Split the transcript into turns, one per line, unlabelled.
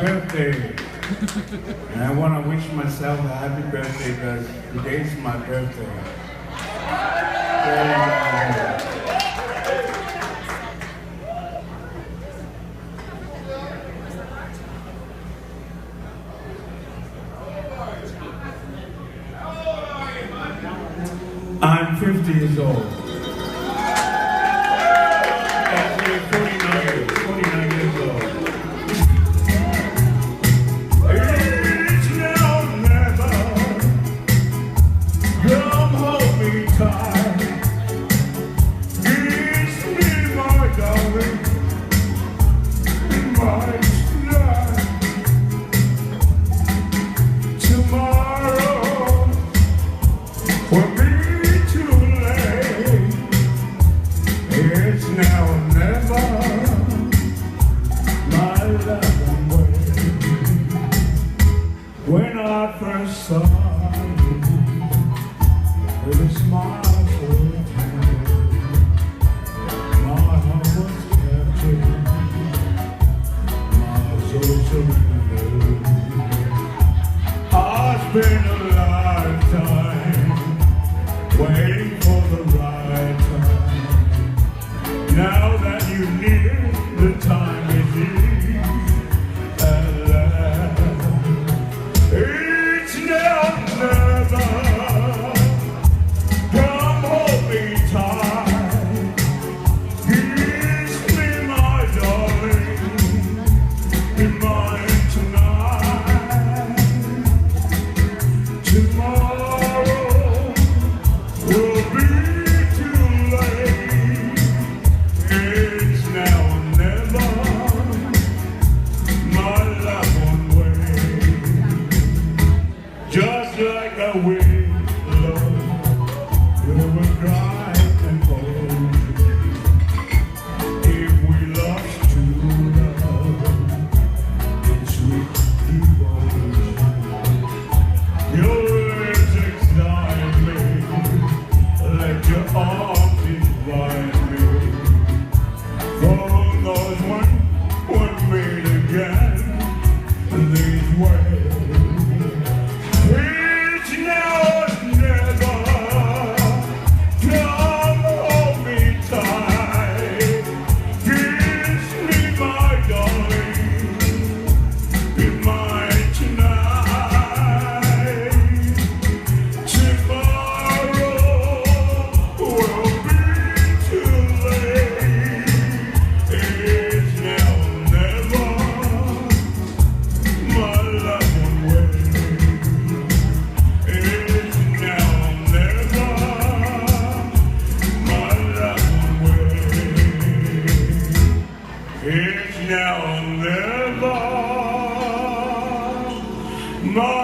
birthday. And I want to wish myself a happy birthday because today's my birthday. I'm 50 years old. Actually, 49 years old. It's now or never. Come hold me tight. Kiss me, my darling. My tonight. Tomorrow will be too late. It's now or never. My love and wait. When I first saw you, with a smile so tender, my heart was captured, my soul surrendered. I spent a lifetime waiting for the right time. Now that you near, the time is here at last. It's now or never. Come hold me tight. Kiss me, my darling. Be mine tonight. Tomorrow will be too late. It's now or never. My love won't wait. Just like a willow, it will dry and cold. If we lost true love in sweet devotion, your lips excite me, let your arms invite me. For those one meet again these ways. It's now or never. Come hold me tight. Kiss me, my darling. Be mine tonight. Tomorrow will be too late. It's now or never. My love won't wait. It's now or never. My love won't wait. It's now or never. My